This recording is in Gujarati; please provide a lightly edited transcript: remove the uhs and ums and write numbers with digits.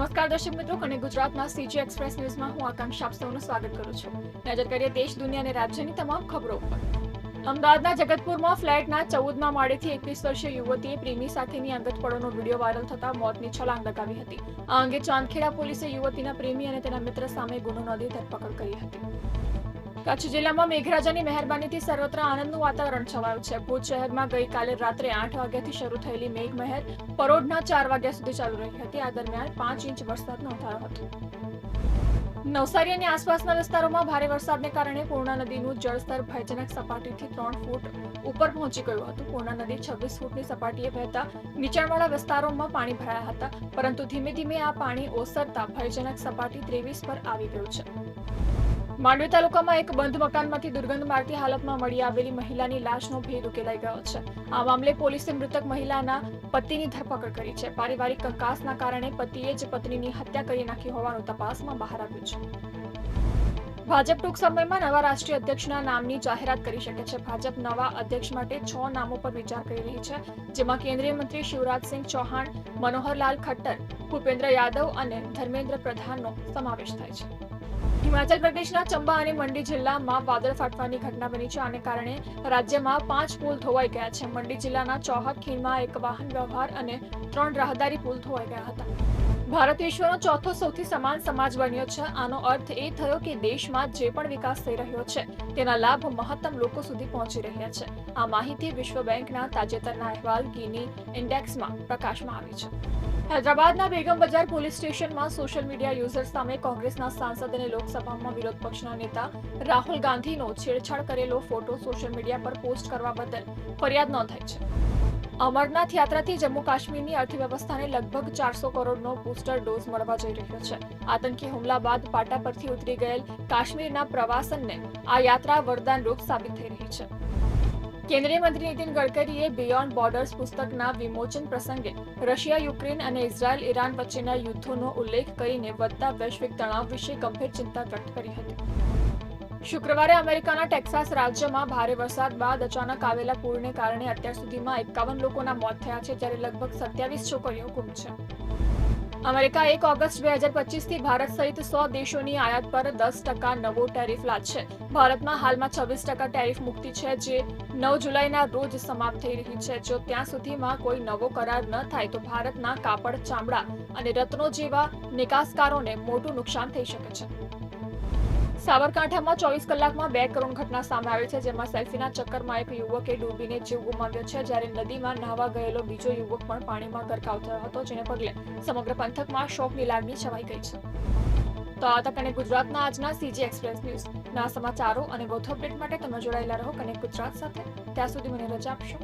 નમસ્કાર દર્શક મિત્રો, અને ગુજરાતના સીજી એક્સપ્રેસ ન્યૂઝમાં હું આકાંક્ષા આપ સૌનું સ્વાગત કરું છું. નજર કરીએ દેશ, દુનિયા અને રાજ્યની તમામ ખબરો પર. અમદાવાદના જગતપુરમાં ફ્લેટના 14મા માળેથી 21 વર્ષીય યુવતીએ પ્રેમી સાથેની અંગતપળોનો વિડીયો વાયરલ થતા મોતની છલાંગ લગાવી હતી. આ અંગે ચાંદખેડા પોલીસે યુવતીના પ્રેમી અને તેના મિત્ર સામે ગુનો નોંધી ધરપકડ કરી હતી. કચ્છ જિલ્લામાં મેઘરાજાની મહેરબાનીથી સર્વત્ર આનંદનું વાતાવરણ છવાયું છે. ભુજ શહેરમાં ગઈકાલે રાત્રે 8 વાગ્યાથી શરૂ થયેલી મેઘમહેર પરોઢના 4 વાગ્યા સુધી ચાલુ રહી હતી. આ દરમિયાન 5 ઇંચ વરસાદ નોંધાયો હતો. નવસારી અને આસપાસના વિસ્તારોમાં ભારે વરસાદને કારણે પૂર્ણા નદીનું જળસ્તર ભયજનક સપાટીથી 3 ફૂટ ઉપર પહોંચી ગયું હતું. પૂર્ણા નદી 26 ફૂટની સપાટીએ વહેતા નીચાણવાળા વિસ્તારોમાં પાણી ભરાયા હતા, પરંતુ ધીમે ધીમે આ પાણી ઓસરતા ભયજનક સપાટી 23 પર આવી ગયું છે. માંડવી તાલુકામાં એક બંધ મકાનમાંથી દુર્ગંધ મારતી હાલતમાં મળી આવેલી મહિલાની લાશનો ભેદ ઉકેલાઈ ગયો છે. આ મામલે પોલીસે મૃતક મહિલાના પતિની ધરપકડ કરી છે. પારિવારિક કંકાસના કારણે પતિએ જ પત્નીની હત્યા કરી નાખી હોવાનું તપાસમાં બહાર આવ્યું છે. ભાજપ ટૂંક સમયમાં નવા રાષ્ટ્રીય અધ્યક્ષના નામની જાહેરાત કરી શકે છે. ભાજપ નવા અધ્યક્ષ માટે 6 નામો પર વિચાર કરી રહી છે, જેમાં કેન્દ્રીય મંત્રી શિવરાજસિંહ ચૌહાણ, મનોહરલાલ ખટ્ટર, ભૂપેન્દ્ર યાદવ અને ધર્મેન્દ્ર પ્રધાનનો સમાવેશ થાય છે. હિમાચલ પ્રદેશના ચંબા અને મંડી જિલ્લામાં વાદળ ફાટવાની ઘટના બની છે. આને કારણે રાજ્યમાં 5 પુલ ધોવાઈ ગયા છે. મંડી જિલ્લાના ચોહદ ખીણમાં એક વાહન વ્યવહાર અને 3 રાહદારી પુલ ધોવાઈ ગયા હતા. ભારત વિશ્વનો ચોથો સૌથી સમાન સમાજ બન્યો છે. આનો અર્થ એ થયો કે દેશમાં જે પણ વિકાસ થઈ રહ્યો છે તેના લાભ મહત્તમ લોકો સુધી પહોંચી રહ્યા છે. આ માહિતી વિશ્વ બેંકના તાજેતરના અહેવાલ ગીની ઇન્ડેક્સમાં પ્રકાશમાં આવી છે. હૈદરાબાદના બેગમ બજાર પોલીસ સ્ટેશનમાં સોશિયલ મીડિયા યુઝર્સ સામે કોંગ્રેસના સાંસદ અને લોકસભામાં વિરોધ પક્ષના નેતા રાહુલ ગાંધીનો છેડછાડ કરેલો ફોટો સોશિયલ મીડિયા પર પોસ્ટ કરવા બદલ ફરિયાદ નોંધાઈ છે. અમરનાથ યાત્રાથી જમ્મુ કાશ્મીરની અર્થવ્યવસ્થાને લગભગ 400 કરોડનો બૂસ્ટર ડોઝ મળવા જઈ રહ્યો છે. આતંકી હુમલા બાદ પાટા પરથી ઉતરી ગયેલ કાશ્મીરના પ્રવાસનને આ યાત્રા વરદાનરૂપ સાબિત થઈ રહી છે. કેન્દ્રીય મંત્રી નીતિન ગડકરીએ બિયોન્ડ બોર્ડર્સ પુસ્તકના વિમોચન પ્રસંગે રશિયા, યુક્રેન અને ઇઝરાયલ ઇરાન વચ્ચેના યુદ્ધોનો ઉલ્લેખ કરીને વધતા વૈશ્વિક તણાવ વિશે ગંભીર ચિંતા વ્યક્ત કરી હતી. શુક્રવારે અમેરિકાના ટેક્સાસ રાજ્યમાં ભારે વરસાદ બાદ અચાનક આવેલા પૂરને કારણે અત્યાર સુધીમાં 51 લોકોના મોત થયા છે, જ્યારે લગભગ 27 છોકરીઓ ગુમ છે. અમેરિકા 1 ઓગસ્ટ 2025થી ભારત સહિત 100 દેશોની આયાત પર 10% નવો ટેરિફ લાદશે. ભારતમાં હાલમાં 26% ટેરિફ મુક્તિ છે, જે 9 જુલાઈના રોજ સમાપ્ત થઈ રહી છે. જો ત્યાં સુધીમાં કોઈ નવો કરાર ન થાય તો ભારતના કાપડ, ચામડા અને રત્નો જેવા નિકાસકારોને મોટું નુકસાન થઈ શકે છે. સાબરકાંઠામાં 24 કલાકમાં 2 કરુણ ઘટના સામે આવી છે, જેમાં સેલ્ફીના ચક્કરમાં એક યુવકે ડૂબીને જીવ ગુમાવ્યો છે, જ્યારે નદીમાં નહાવા ગયેલો બીજો યુવક પણ પાણીમાં ગરકાવ થયો હતો, જેને પગલે સમગ્ર પંથકમાં શોકની લાગણી છવાઈ ગઈ છે. તો આ તક અને ગુજરાતના આજના સીજી એક્સપ્રેસ ન્યૂઝના સમાચારો અને વધુ અપડેટ માટે તમે જોડાયેલા રહો કનેક્ટ ગુજરાત સાથે. ત્યાં સુધી મને રજા આપશો.